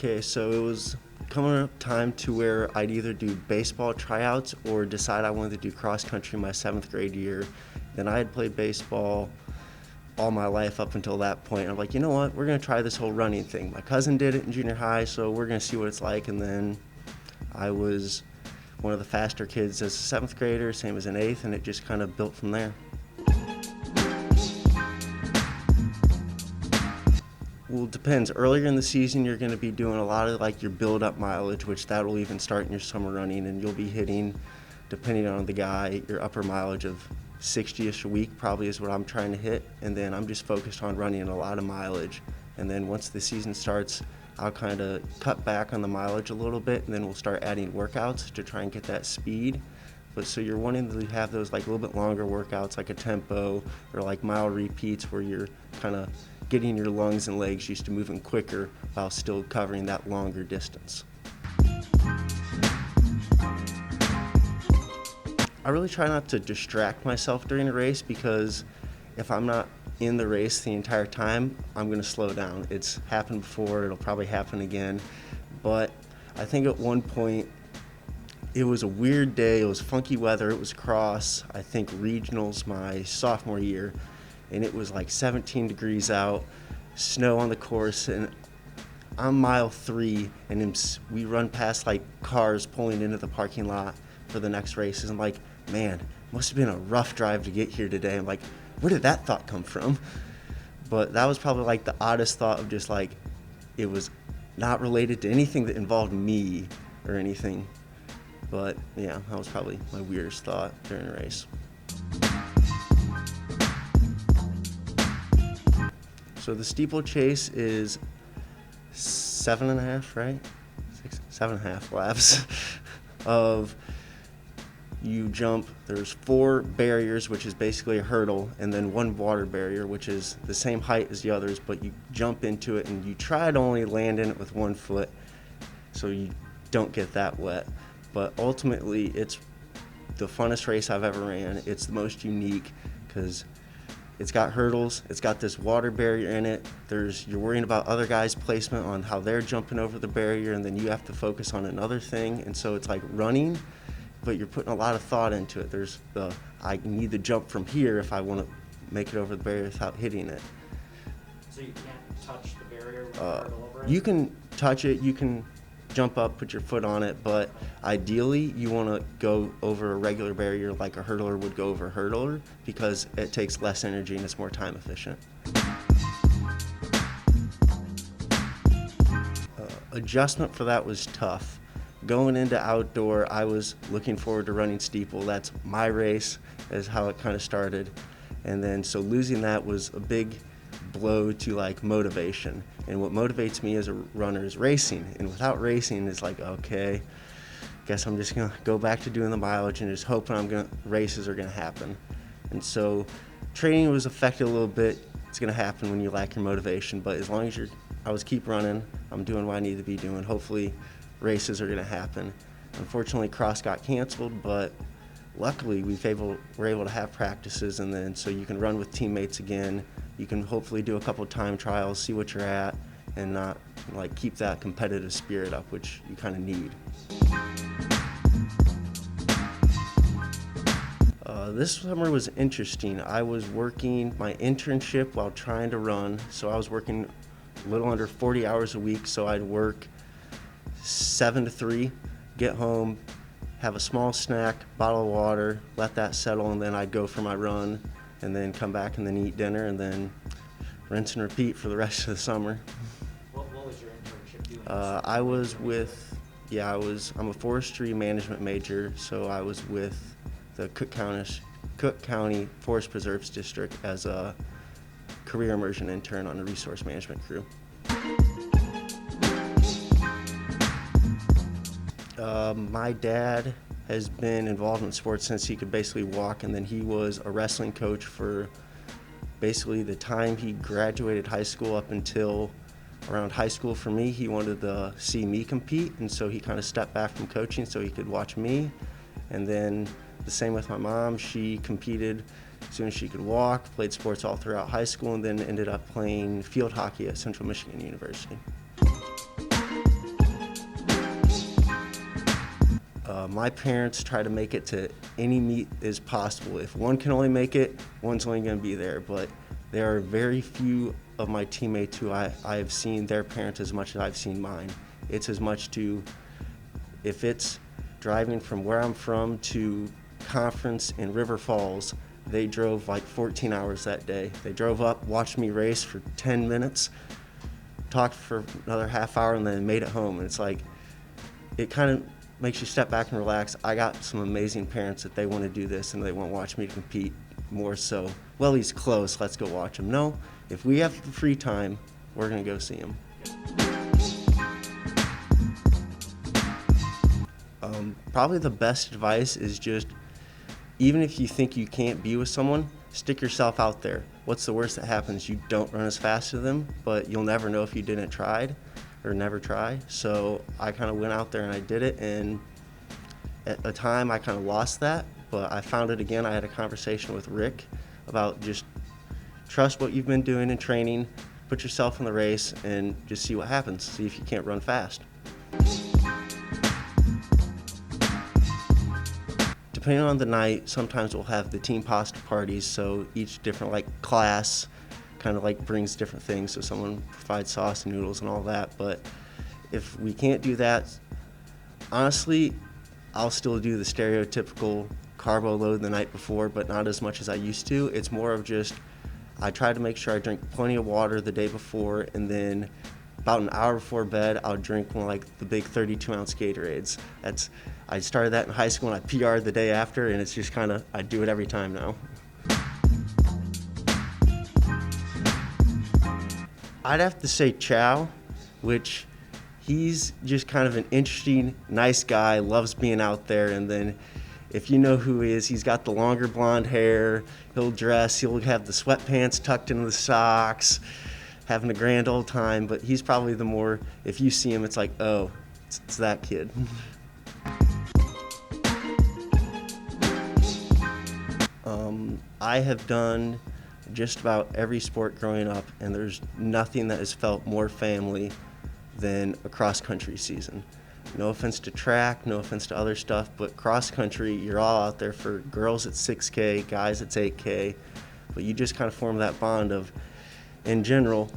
Okay, so it was coming up time to where I'd either do baseball tryouts or decide I wanted to do cross country my 7th grade year. Then I had played baseball all my life up until that point. I'm like, you know what, we're gonna try this whole running thing. My cousin did it in junior high, so we're gonna see what it's like. And then I was one of the faster kids as a 7th grader, same as an 8th, and it just kind of built from there. Well, it depends. Earlier in the season, you're going to be doing a lot of like your build-up mileage, which that will even start in your summer running, and you'll be hitting, depending on the guy, your upper mileage of 60-ish a week probably is what I'm trying to hit. And then I'm just focused on running a lot of mileage. And then once the season starts, I'll kind of cut back on the mileage a little bit, and then we'll start adding workouts to try and get that speed. But so you're wanting to have those like a little bit longer workouts, like a tempo or like mile repeats, where you're kind of getting your lungs and legs used to moving quicker while still covering that longer distance. I really try not to distract myself during a race, because if I'm not in the race the entire time, I'm going to slow down. It's happened before, it'll probably happen again. But I think at one point, it was a weird day, it was funky weather, it was cross, I think regionals my sophomore year, and it was like 17 degrees out, snow on the course, and I'm mile 3, and we run past like cars pulling into the parking lot for the next races. I'm like, man, it must have been a rough drive to get here today. I'm like, where did that thought come from? But that was probably like the oddest thought of just like, it was not related to anything that involved me or anything. But yeah, that was probably my weirdest thought during a race. So the steeplechase is 7.5, right? 7.5 laps of you jump. There's 4 barriers, which is basically a hurdle, and then 1 water barrier, which is the same height as the others, but you jump into it and you try to only land in it with 1 foot so you don't get that wet. But ultimately, it's the funnest race I've ever ran. It's the most unique because it's got hurdles, it's got this water barrier in it. You're worrying about other guys' placement on how they're jumping over the barrier, and then you have to focus on another thing. And so it's like running, but you're putting a lot of thought into it. I need to jump from here if I want to make it over the barrier without hitting it. So you can't touch the barrier with the hurdle over it? You can touch it, you can jump up, put your foot on it, but ideally you want to go over a regular barrier like a hurdler would go over a hurdler, because it takes less energy and it's more time efficient. Adjustment for that was tough. Going into outdoor, I was looking forward to running steeple. That's my race, is how it kind of started. And then so losing that was a big blow to like motivation. And what motivates me as a runner is racing. And without racing, it's like, okay, guess I'm just gonna go back to doing the mileage and just hoping races are gonna happen. And so training was affected a little bit. It's gonna happen when you lack your motivation, but as long as I was keep running, I'm doing what I need to be doing. Hopefully races are gonna happen. Unfortunately, cross got canceled, but luckily we're able to have practices, and then so you can run with teammates again. You can hopefully do a couple time trials, see what you're at, and not like keep that competitive spirit up, which you kind of need. This summer was interesting. I was working my internship while trying to run, so I was working a little under 40 hours a week. So I'd work 7 to 3, get home, have a small snack, bottle of water, let that settle, and then I'd go for my run, and then come back and then eat dinner, and then rinse and repeat for the rest of the summer. What was your internship doing? I'm a forestry management major, so I was with the Cook County Forest Preserves District as a career immersion intern on a resource management crew. My dad has been involved in sports since he could basically walk, and then he was a wrestling coach for basically the time he graduated high school up until around high school. For me, he wanted to see me compete, and so he kind of stepped back from coaching so he could watch me. And then the same with my mom. She competed as soon as she could walk, played sports all throughout high school, and then ended up playing field hockey at Central Michigan University. My parents try to make it to any meet as possible. If one can only make it, one's only going to be there. But there are very few of my teammates who I have seen their parents as much as I've seen mine. It's as much to, if it's driving from where I'm from to conference in River Falls, they drove like 14 hours that day. They drove up, watched me race for 10 minutes, talked for another half hour, and then made it home. And it's like, it kind of makes you step back and relax. I got some amazing parents that they want to do this and they want to watch me compete more so. Well, he's close, let's go watch him. No, if we have the free time, we're going to go see him. Probably the best advice is just, even if you think you can't be with someone, stick yourself out there. What's the worst that happens? You don't run as fast as them, but you'll never know if you didn't try or never try. So I kind of went out there and I did it, and at the time I kind of lost that, but I found it again. I had a conversation with Rick about just trust what you've been doing in training, put yourself in the race, and just see what happens. See if you can't run fast. Depending on the night, sometimes we'll have the team pasta parties, so each different like class kind of like brings different things, so someone provides sauce and noodles and all that. But if we can't do that, honestly, I'll still do the stereotypical carbo load the night before, but not as much as I used to. It's more of just, I try to make sure I drink plenty of water the day before, and then about an hour before bed, I'll drink one of like the big 32-ounce Gatorades. I started that in high school and I PR'd the day after, and it's just kind of, I do it every time now. I'd have to say Chow, which he's just kind of an interesting, nice guy, loves being out there. And then if you know who he is, he's got the longer blonde hair, he'll dress, he'll have the sweatpants tucked into the socks, having a grand old time. But he's probably the more, if you see him, it's like, oh, it's that kid. I have done just about every sport growing up, and there's nothing that has felt more family than a cross-country season. No offense to track, no offense to other stuff, but cross-country, you're all out there. For girls it's 6K, guys it's 8K, but you just kind of form that bond of, in general,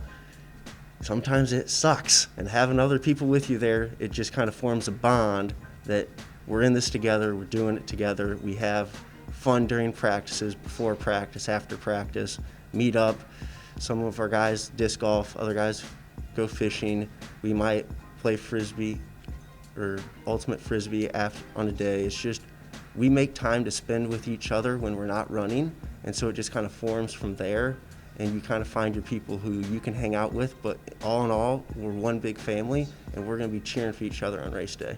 sometimes it sucks, and having other people with you there, it just kind of forms a bond that we're in this together, we're doing it together, we have fun during practices, before practice, after practice, meet up. Some of our guys disc golf, other guys go fishing. We might play frisbee or ultimate frisbee on a day. It's just, we make time to spend with each other when we're not running, and so it just kind of forms from there, and you kind of find your people who you can hang out with, but all in all, we're one big family, and we're going to be cheering for each other on race day.